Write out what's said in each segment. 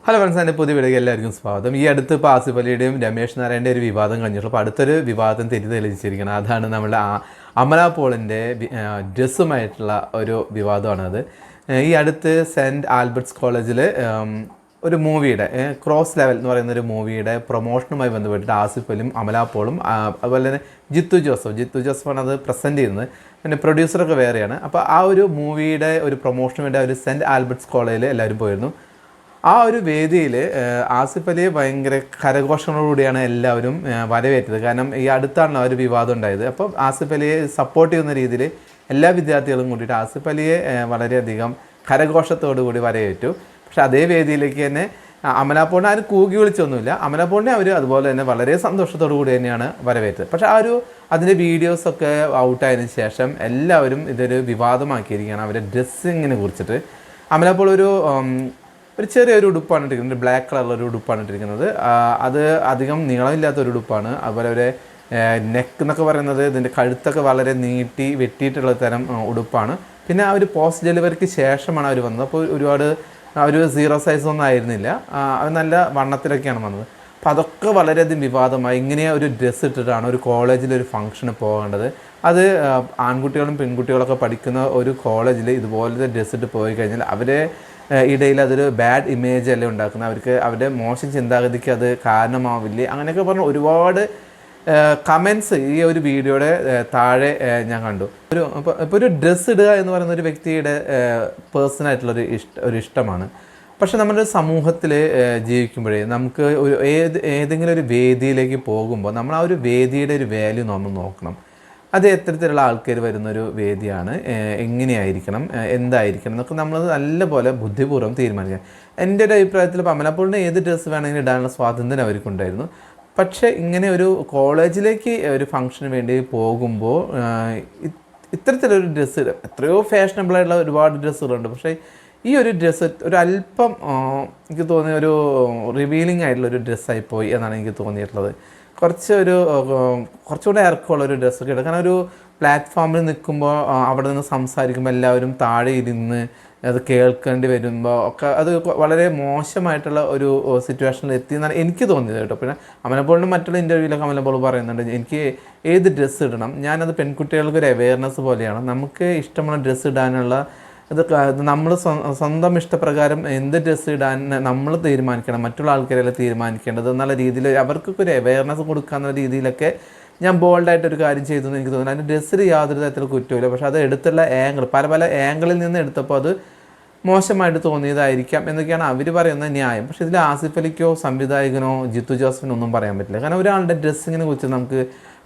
Hello friends, എൻ്റെ പുതിയ വീഡിയോയ്ക്ക് എല്ലാവർക്കും സ്വാഗതം. ഈ അടുത്ത് ഇപ്പോൾ ആസിഫ് അലിയുടെയും രമേശ് നാരായണൻ്റെ ഒരു വിവാദം കഴിഞ്ഞിട്ടുള്ളൂ. അപ്പോൾ അടുത്തൊരു വിവാദം തെളിയിച്ചിരിക്കണം. അതാണ് നമ്മുടെ അമല പോളിൻ്റെ ഡ്രസ്സുമായിട്ടുള്ള ഒരു വിവാദമാണത്. ഈ അടുത്ത് സെൻറ്റ് ആൽബർട്ട്സ് കോളേജിൽ ഒരു മൂവിയുടെ ക്രോസ് ലെവൽ എന്ന് പറയുന്ന ഒരു മൂവിയുടെ പ്രൊമോഷനുമായി ബന്ധപ്പെട്ടിട്ട് ആസിഫ് അലിയും അമല പോളും അതുപോലെ തന്നെ ജിത്തു ജോസഫാണ് അത് പ്രസൻറ്റ് ചെയ്യുന്നത്. പിന്നെ പ്രൊഡ്യൂസറൊക്കെ വേറെയാണ്. അപ്പോൾ ആ ഒരു മൂവിയുടെ ഒരു പ്രൊമോഷന് വേണ്ടി ഒരു സെൻറ്റ് ആൽബർട്ട്സ് കോളേജിൽ എല്ലാവരും പോയിരുന്നു. ആ ഒരു വേദിയിൽ ആസിഫ് അലിയെ ഭയങ്കര കരഘോഷങ്ങളോടുകൂടിയാണ് എല്ലാവരും വരവേറ്റത്. കാരണം ഈ അടുത്താണല്ലോ ഒരു വിവാദം ഉണ്ടായത്. അപ്പോൾ ആസിഫ് അലിയെ സപ്പോർട്ട് ചെയ്യുന്ന രീതിയിൽ എല്ലാ വിദ്യാർത്ഥികളും കൂടിയിട്ട് ആസിഫ് അലിയെ വളരെയധികം കരഘോഷത്തോടു കൂടി വരവേറ്റു. പക്ഷെ അതേ വേദിയിലേക്ക് തന്നെ അമല പോളിനെ ആരും കൂകി വിളിച്ചൊന്നുമില്ല. അമല പോളിനെ അവർ അതുപോലെ തന്നെ വളരെ സന്തോഷത്തോടു കൂടി തന്നെയാണ് വരവേറ്റത്. പക്ഷേ അതിൻ്റെ വീഡിയോസൊക്കെ ഔട്ടായതിനു ശേഷം എല്ലാവരും ഇതൊരു വിവാദമാക്കിയിരിക്കുകയാണ് അവരുടെ ഡ്രസ്സിങ്ങിനെ കുറിച്ചിട്ട്. അമല പോൾ ഒരു ചെറിയൊരു ഉടുപ്പാണ് ഇട്ടിരിക്കുന്നത്, ബ്ലാക്ക് കളറിലൊരു ഉടുപ്പാണ് ഇട്ടിരിക്കുന്നത്. അത് അധികം നീളമില്ലാത്തൊരു ഉടുപ്പാണ്. അതുപോലെ ഒരു നെക്ക് എന്നൊക്കെ പറയുന്നത് ഇതിൻ്റെ കഴുത്തൊക്കെ വളരെ വെട്ടിയിട്ടുള്ള തരം ഉടുപ്പാണ്. പിന്നെ ആ ഒരു പോസ്റ്റ് ഡെലിവറിക്ക് ശേഷമാണ് അവർ വന്നത്. അപ്പോൾ ഒരുപാട് ഒരു 0 സൈസൊന്നും ആയിരുന്നില്ല, അത് നല്ല വണ്ണത്തിലൊക്കെയാണ് വന്നത്. അപ്പോൾ അതൊക്കെ വളരെയധികം വിവാദമായി. ഇങ്ങനെ ഒരു ഡ്രസ്സ് ഇട്ടിട്ടാണ് ഒരു കോളേജിലൊരു ഫംഗ്ഷന് പോകേണ്ടത്. അത് ആൺകുട്ടികളും പെൺകുട്ടികളൊക്കെ പഠിക്കുന്ന ഒരു കോളേജിൽ ഇതുപോലത്തെ ഡ്രസ്സ് ഇട്ട് പോയി കഴിഞ്ഞാൽ അവരെ ഇടയിൽ അതൊരു ബാഡ് ഇമേജ് അല്ലേ ഉണ്ടാക്കുന്നത്. അവർക്ക് അവരുടെ മോശം ചിന്താഗതിക്ക് അത് കാരണമാവില്ലേ, അങ്ങനെയൊക്കെ പറഞ്ഞ് ഒരുപാട് കമൻസ് ഈ ഒരു വീഡിയോയുടെ താഴെ ഞാൻ കണ്ടു. ഇപ്പോൾ ഒരു ഡ്രസ്സ് ഇടുക എന്ന് പറയുന്ന ഒരു വ്യക്തിയുടെ പേഴ്സണലായിട്ടുള്ളൊരു ഇഷ്ടമാണ്. പക്ഷെ നമ്മുടെ സമൂഹത്തിൽ ജീവിക്കുമ്പോഴേ നമുക്ക് ഏതെങ്കിലും ഒരു വേദിയിലേക്ക് പോകുമ്പോൾ നമ്മൾ ആ ഒരു വേദിയുടെ ഒരു വാല്യൂ നമ്മൾ നോക്കണം. അത് എത്തരത്തിലുള്ള ആൾക്കാർ വരുന്നൊരു വേദിയാണ്, എങ്ങനെയായിരിക്കണം, എന്തായിരിക്കണം എന്നൊക്കെ നമ്മൾ നല്ലപോലെ ബുദ്ധിപൂർവ്വം തീരുമാനിക്കാം. എൻ്റെ ഒരു അഭിപ്രായത്തിൽ അമല പോളിന് ഏത് ഡ്രസ്സ് വേണമെങ്കിലും ഇടാനുള്ള സ്വാതന്ത്ര്യം അവർക്കുണ്ടായിരുന്നു. പക്ഷേ ഇങ്ങനെ ഒരു കോളേജിലേക്ക് ഒരു ഫംഗ്ഷന് വേണ്ടി പോകുമ്പോൾ ഇത്തരത്തിലൊരു ഡ്രസ്സ്, എത്രയോ ഫാഷനബിളായിട്ടുള്ള ഒരുപാട് ഡ്രസ്സുകളുണ്ട്. പക്ഷേ ഈ ഒരു ഡ്രസ്സ് ഒരല്പം എനിക്ക് തോന്നിയ ഒരു റിവീലിംഗ് ആയിട്ടുള്ളൊരു ഡ്രസ്സായിപ്പോയി എന്നാണ് എനിക്ക് തോന്നിയിട്ടുള്ളത്. കുറച്ചുകൂടെ ഇറക്കമുള്ളൊരു ഡ്രസ്സൊക്കെ ഇടുക. കാരണം ഒരു പ്ലാറ്റ്ഫോമിൽ നിൽക്കുമ്പോൾ അവിടെ നിന്ന് സംസാരിക്കുമ്പോൾ എല്ലാവരും താഴെ ഇരുന്ന് അത് കേൾക്കേണ്ടി വരുമ്പോൾ ഒക്കെ അത് വളരെ മോശമായിട്ടുള്ള ഒരു സിറ്റുവേഷനിൽ എത്തിയെന്നാണ് എനിക്ക് തോന്നിയത് കേട്ടോ. പിന്നെ അമല പോളിൻ്റെ മറ്റുള്ള ഇൻ്റർവ്യൂവിലൊക്കെ അമല പോൾ പറയുന്നുണ്ട്, എനിക്ക് ഏത് ഡ്രസ്സ് ഇടണം, ഞാനത് പെൺകുട്ടികൾക്ക് ഒരു അവെയർനെസ് പോലെയാണ്, നമുക്ക് ഇഷ്ടമുള്ള ഡ്രസ്സ് ഇടാനുള്ള അത് നമ്മൾ സ്വന്തം ഇഷ്ടപ്രകാരം എന്ത് ഡ്രസ്സ് ഇടാൻ നമ്മൾ തീരുമാനിക്കണം, മറ്റുള്ള ആൾക്കാരെല്ലാം തീരുമാനിക്കേണ്ടത് എന്നുള്ള രീതിയിൽ അവർക്കൊക്കെ ഒരു അവെയർനെസ് കൊടുക്കാന്നുള്ള രീതിയിലൊക്കെ ഞാൻ ബോൾഡായിട്ടൊരു കാര്യം ചെയ്തു എന്ന് എനിക്ക് തോന്നുന്നു. അതിൻ്റെ ഡ്രസ്സിൽ യാതൊരു തരത്തിലുള്ള കുറ്റമില്ല. പക്ഷേ അത് എടുത്തുള്ള പല ആംഗിളിൽ നിന്ന് എടുത്തപ്പോൾ അത് മോശമായിട്ട് തോന്നിയതായിരിക്കാം എന്നൊക്കെയാണ് അവർ പറയുന്ന ന്യായം. പക്ഷേ ഇതിൽ ആസിഫ് അലിക്കോ സംവിധായകനോ ജിത്തു ജോസഫിനോ ഒന്നും പറയാൻ പറ്റില്ല. കാരണം ഒരാളുടെ ഡ്രസ്സിങ്ങിനെ കുറിച്ച് നമുക്ക്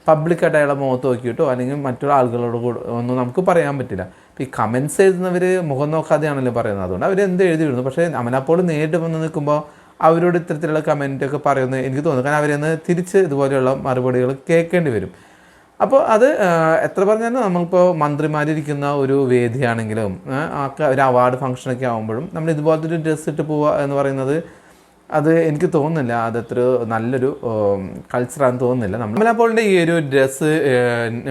പബ്ലിക്കായിട്ട് അയാളെ മുഖത്ത് നോക്കിയിട്ടോ അല്ലെങ്കിൽ മറ്റുള്ള ആളുകളോട് ഒന്നും നമുക്ക് പറയാൻ പറ്റില്ല. ഈ കമൻസ് എഴുതുന്നവർ മുഖം നോക്കാതെയാണല്ലോ പറയുന്നത്, അതുകൊണ്ട് അവരെന്ത് എഴുതി വിടുന്നു. പക്ഷേ അമല പോൾ നേരിട്ട് വന്ന് നിൽക്കുമ്പോൾ അവരോട് ഇത്തരത്തിലുള്ള കമൻറ്റൊക്കെ പറയുന്നത് എനിക്ക് തോന്നുന്നു. കാരണം അവരെന്ന് തിരിച്ച് ഇതുപോലെയുള്ള മറുപടികൾ കേൾക്കേണ്ടി വരും. അപ്പോൾ അത് എത്ര പറഞ്ഞാലും നമ്മളിപ്പോൾ മന്ത്രിമാരിരിക്കുന്ന ഒരു വേദിയാണെങ്കിലും ഒരു അവാർഡ് ഫംഗ്ഷനൊക്കെ ആകുമ്പോഴും നമ്മൾ ഇതുപോലത്തെ ഒരു ഡ്രസ്സ് ഇട്ട് പോവുക എന്ന് പറയുന്നത് അത് എനിക്ക് തോന്നുന്നില്ല അതത്ര നല്ലൊരു കൾച്ചറാണെന്ന് തോന്നുന്നില്ല. അമല പോളിൻ്റെ ഈ ഒരു ഡ്രസ്സ്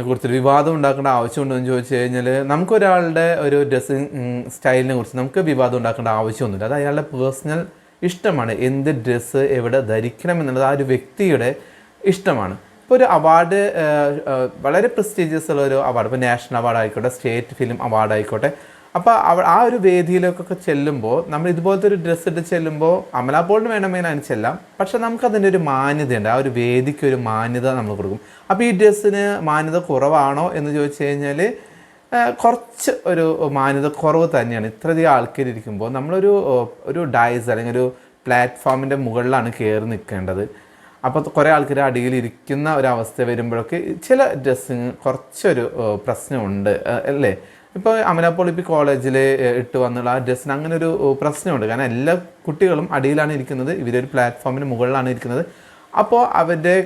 കുറിച്ചൊരു വിവാദം ഉണ്ടാക്കേണ്ട ആവശ്യമുണ്ടോ എന്ന് ചോദിച്ചു കഴിഞ്ഞാൽ നമുക്കൊരാളുടെ ഒരു ഡ്രസ്സിങ് സ്റ്റൈലിനെ കുറിച്ച് നമുക്ക് വിവാദം ഉണ്ടാക്കേണ്ട ആവശ്യമൊന്നുമില്ല. അത് അയാളുടെ പേഴ്സണൽ ഇഷ്ടമാണ്. എന്ത് ഡ്രസ്സ് എവിടെ ധരിക്കണം എന്നുള്ളത് ആ ഒരു വ്യക്തിയുടെ ഇഷ്ടമാണ്. ഇപ്പോൾ ഒരു അവാർഡ് വളരെ പ്രസ്റ്റീജിയസ് ഉള്ള ഒരു അവാർഡ്, ഇപ്പോൾ നാഷണൽ അവാർഡ് ആയിക്കോട്ടെ, സ്റ്റേറ്റ് ഫിലിം അവാർഡ് ആയിക്കോട്ടെ, അപ്പോൾ ആ ഒരു വേദിയിലേക്കൊക്കെ ചെല്ലുമ്പോൾ നമ്മൾ ഇതുപോലത്തെ ഒരു ഡ്രസ്സ് ഇട്ട് ചെല്ലുമ്പോൾ അമല പോളിന് വേണമെങ്കിൽ അതിന് ചെല്ലാം. പക്ഷെ നമുക്കതിൻ്റെ ഒരു മാന്യതയുണ്ട്, ആ ഒരു വേദിക്ക് ഒരു മാന്യത നമ്മൾ കൊടുക്കും. അപ്പോൾ ഈ ഡ്രസ്സിന് മാന്യത കുറവാണോ എന്ന് ചോദിച്ചു കഴിഞ്ഞാൽ കുറച്ച് ഒരു മാന്യത കുറവ് തന്നെയാണ്. ഇത്രയധികം ആൾക്കാരിയ്ക്കുമ്പോൾ നമ്മളൊരു ഡൈസ് അല്ലെങ്കിൽ ഒരു പ്ലാറ്റ്ഫോമിൻ്റെ മുകളിലാണ് കയറി നിൽക്കേണ്ടത്. അപ്പോൾ കുറേ ആൾക്കാർ അടിയിലിരിക്കുന്ന ഒരവസ്ഥ വരുമ്പോഴൊക്കെ ചില ഡ്രസ്സിങ് കുറച്ചൊരു പ്രശ്നമുണ്ട് അല്ലേ. ഇപ്പോൾ അമല പോൾ ഇപ്പോൾ കോളേജിൽ ഇട്ട് വന്നുള്ള ആ ഡ്രസ്സിന് അങ്ങനെ ഒരു പ്രശ്നമുണ്ട്. കാരണം എല്ലാ കുട്ടികളും അടിയിലാണ് ഇരിക്കുന്നത്, ഇവരൊരു പ്ലാറ്റ്ഫോമിന് മുകളിലാണ് ഇരിക്കുന്നത്. അപ്പോൾ അവരുടെ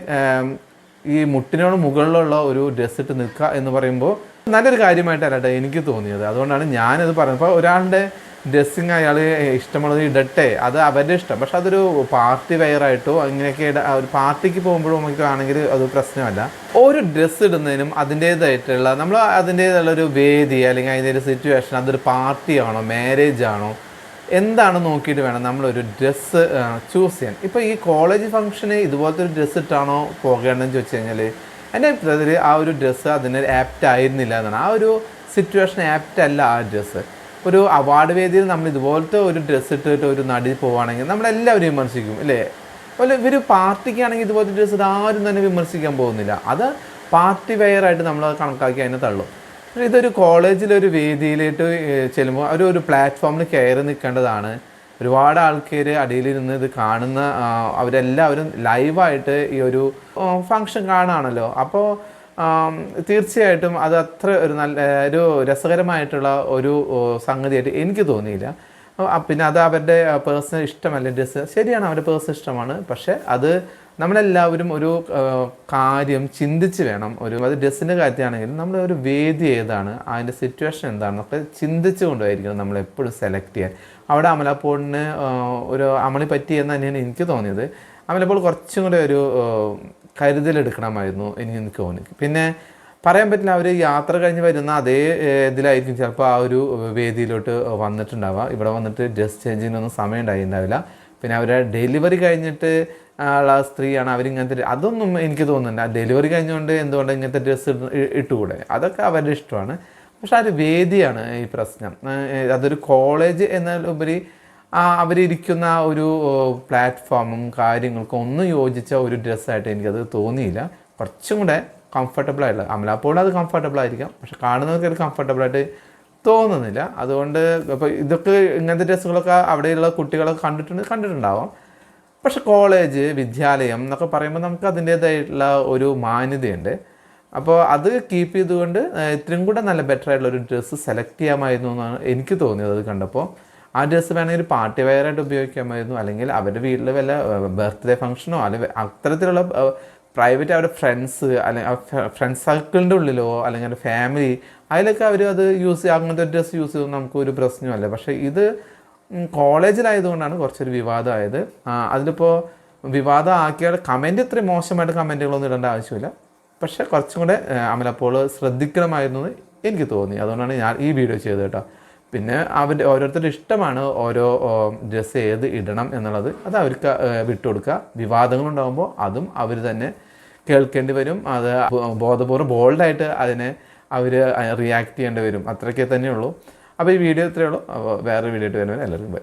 ഈ മുട്ടിനോട് മുകളിലുള്ള ഒരു ഡ്രസ്സ് ഇട്ട് നിൽക്കുക എന്ന് പറയുമ്പോൾ നല്ലൊരു കാര്യമായിട്ടല്ല എനിക്ക് തോന്നിയത്. അതുകൊണ്ടാണ് ഞാനത് പറയുന്നത്. ഇപ്പോൾ ഒരാളുടെ ഡ്രസ്സിങ് അയാൾ ഇഷ്ടമുള്ളത് ഇടട്ടെ, അത് അവരുടെ ഇഷ്ടം. പക്ഷെ അതൊരു പാർട്ടി വെയറായിട്ടോ അങ്ങനെയൊക്കെ ഒരു പാർട്ടിക്ക് പോകുമ്പോഴും നമുക്ക് ആണെങ്കിൽ അത് പ്രശ്നമല്ല. ഒരു ഡ്രസ്സ് ഇടുന്നതിനും അതിൻ്റേതായിട്ടുള്ള അതിൻ്റേതായിട്ടുള്ളൊരു വേദി അല്ലെങ്കിൽ അതിൻ്റെ ഒരു സിറ്റുവേഷൻ, അതൊരു പാർട്ടിയാണോ മാരേജ് ആണോ എന്താണ് നോക്കിയിട്ട് വേണം നമ്മളൊരു ഡ്രസ്സ് ചൂസ് ചെയ്യാൻ. ഇപ്പോൾ ഈ കോളേജ് ഫംഗ്ഷന് ഇതുപോലത്തെ ഒരു ഡ്രസ്സ് ഇട്ടാണോ പോകേണ്ടതെന്ന് ചോദിച്ചു കഴിഞ്ഞാൽ എൻ്റെ അഭിപ്രായത്തിൽ ആ ഒരു ഡ്രസ്സ് അതിന് ആപ്റ്റ് ആയിരുന്നില്ല എന്നാണ്. ആ ഒരു സിറ്റുവേഷൻ ആപ്റ്റ് അല്ല ആ ഡ്രസ്സ്. ഒരു അവാർഡ് വേദിയിൽ നമ്മൾ ഇതുപോലത്തെ ഒരു ഡ്രസ്സ് ഇട്ടിട്ട് ഒരു നടി പോവുകയാണെങ്കിൽ നമ്മളെല്ലാവരും വിമർശിക്കും അല്ലേ. അതുപോലെ ഇവർ പാർട്ടിക്കാണെങ്കിൽ ഇതുപോലത്തെ ഡ്രസ്സ് ആരും തന്നെ വിമർശിക്കാൻ പോകുന്നില്ല. അത് പാർട്ടി വെയറായിട്ട് നമ്മൾ കണക്കാക്കി അതിനെ തള്ളും. പക്ഷേ ഇതൊരു കോളേജിലൊരു വേദിയിലേക്ക് ചെല്ലുമ്പോൾ ഒരു പ്ലാറ്റ്ഫോമിൽ കയറി നിൽക്കേണ്ടതാണ്. ഒരുപാട് ആൾക്കാർ അടിയിലിരുന്ന് ഇത് കാണുന്ന അവരെല്ലാവരും ലൈവായിട്ട് ഈ ഒരു ഫങ്ഷൻ കാണുകയാണല്ലോ. അപ്പോൾ തീർച്ചയായിട്ടും അത് അത്ര ഒരു നല്ല ഒരു രസകരമായിട്ടുള്ള ഒരു സംഗതിയായിട്ട് എനിക്ക് തോന്നിയില്ല. പിന്നെ അത് അവരുടെ പേഴ്സണൽ ഇഷ്ടമല്ല ഡ്രസ്സ്. ശരിയാണ്, അവരുടെ പേഴ്സണൽ ഇഷ്ടമാണ്. പക്ഷേ അത് നമ്മളെല്ലാവരും ഒരു കാര്യം ചിന്തിച്ച് വേണം. അത് ഡ്രസ്സിൻ്റെ കാര്യത്തിലാണെങ്കിലും നമ്മൾ ഒരു വേദി ഏതാണ്, അതിൻ്റെ സിറ്റുവേഷൻ എന്താണെന്നൊക്കെ ചിന്തിച്ച് കൊണ്ടുപോയിരിക്കണം നമ്മൾ എപ്പോഴും സെലക്ട് ചെയ്യാൻ. അവിടെ അമലപ്പോളിന് ഒരു അമളി പറ്റിയെന്ന് തന്നെയാണ് എനിക്ക് തോന്നിയത്. അമലപ്പോൾ കുറച്ചും കൂടെ ഒരു കരുതലെടുക്കണമായിരുന്നു എനിക്ക് തോന്നി. പിന്നെ പറയാൻ പറ്റില്ല, അവർ യാത്ര കഴിഞ്ഞ് വരുന്ന അതേ ഇതിലായിരിക്കും ചിലപ്പോൾ ആ ഒരു വേദിയിലോട്ട് വന്നിട്ടുണ്ടാവുക. ഇവിടെ വന്നിട്ട് ഡ്രസ് ചേഞ്ചിനൊന്നും സമയം ഉണ്ടായിട്ടുണ്ടാവില്ല. പിന്നെ അവരുടെ ഡെലിവറി കഴിഞ്ഞിട്ട് ഉള്ള സ്ത്രീയാണ് അവരിങ്ങനത്തെ, അതൊന്നും എനിക്ക് തോന്നുന്നില്ല. ഡെലിവറി കഴിഞ്ഞുകൊണ്ട് എന്തുകൊണ്ട് ഇങ്ങനത്തെ ഡ്രസ്സ് ഇട്ടുകൂടെ, അതൊക്കെ അവരുടെ ഇഷ്ടമാണ്. പക്ഷെ ആ ഒരു വേദിയാണ് ഈ പ്രശ്നം. അതൊരു കോളേജ് എന്നതിലുപരി അവരിയ്ക്കുന്ന ഒരു പ്ലാറ്റ്ഫോമും കാര്യങ്ങൾക്കും ഒന്നും യോജിച്ച ഒരു ഡ്രസ്സായിട്ട് എനിക്കത് തോന്നിയില്ല. കുറച്ചും കൂടെ കംഫർട്ടബിളായിട്ടുള്ള, അമലാപ്പോൾ അത് കംഫർട്ടബിൾ ആയിരിക്കാം, പക്ഷെ കാണുന്നവർക്ക് അത് കംഫർട്ടബിളായിട്ട് തോന്നുന്നില്ല. അതുകൊണ്ട് ഇപ്പോൾ ഇതൊക്കെ ഇങ്ങനത്തെ ഡ്രസ്സുകളൊക്കെ അവിടെയുള്ള കുട്ടികളൊക്കെ കണ്ടിട്ടുണ്ടാവാം. പക്ഷെ കോളേജ്, വിദ്യാലയം എന്നൊക്കെ പറയുമ്പോൾ നമുക്ക് അതിൻ്റേതായിട്ടുള്ള ഒരു മാന്യതയുണ്ട്. അപ്പോൾ അത് കീപ്പ് ചെയ്തുകൊണ്ട് ഇത്രയും കൂടെ നല്ല ബെറ്റർ ആയിട്ടുള്ള ഒരു ഡ്രസ്സ് സെലക്ട് ചെയ്യാമായിരുന്നു എന്നാണ് എനിക്ക് തോന്നിയത്. അത് കണ്ടപ്പോൾ ആ ഡ്രസ്സ് വേണമെങ്കിൽ ഒരു പാർട്ടി വെയറായിട്ട് ഉപയോഗിക്കാമായിരുന്നു. അല്ലെങ്കിൽ അവരുടെ വീട്ടിൽ വല്ല ബർത്ത്ഡേ ഫംഗ്ഷനോ അല്ലെങ്കിൽ അത്തരത്തിലുള്ള പ്രൈവറ്റ് അവരുടെ ഫ്രണ്ട്സ് അല്ലെങ്കിൽ ഫ്രണ്ട്സ് സർക്കിളിൻ്റെ ഉള്ളിലോ അല്ലെങ്കിൽ അവരുടെ ഫാമിലി അതിലൊക്കെ അവർ അത് യൂസ് ചെയ്യുക, അങ്ങനത്തെ ഡ്രസ്സ് യൂസ് ചെയ്തൊന്നും നമുക്കൊരു പ്രശ്നമല്ല. പക്ഷേ ഇത് കോളേജിലായതുകൊണ്ടാണ് കുറച്ചൊരു വിവാദമായത്. അതിലിപ്പോൾ വിവാദം ആക്കിയാൽ കമൻറ്റ് ഇത്രയും മോശമായിട്ട് കമൻറ്റുകളൊന്നും ഇടേണ്ട ആവശ്യമില്ല. പക്ഷേ കുറച്ചും കൂടെ അമലപ്പോൾ ശ്രദ്ധിക്കണമായിരുന്നു എന്ന് എനിക്ക് തോന്നി. അതുകൊണ്ടാണ് ഞാൻ ഈ വീഡിയോ ചെയ്തത് കേട്ടോ. പിന്നെ അവരുടെ ഓരോരുത്തരുടെ ഇഷ്ടമാണ് ഓരോ ഡ്രസ്സ് ഏത് ഇടണം എന്നുള്ളത്. അത് അവർക്ക് വിട്ടുകൊടുക്കുക. വിവാദങ്ങളുണ്ടാകുമ്പോൾ അതും അവർ തന്നെ കേൾക്കേണ്ടി വരും. അത് ബോധപൂർവ്വം ബോൾഡായിട്ട് അതിനെ അവർ റിയാക്ട് ചെയ്യേണ്ടി വരും. അത്രയ്ക്കേ തന്നെയുള്ളൂ. അപ്പോൾ ഈ വീഡിയോ ഇത്രയേ ഉള്ളൂ. അപ്പോൾ വേറെ വീഡിയോ ആയിട്ട് വരുന്നവരെ എല്ലാവർക്കും ബൈ.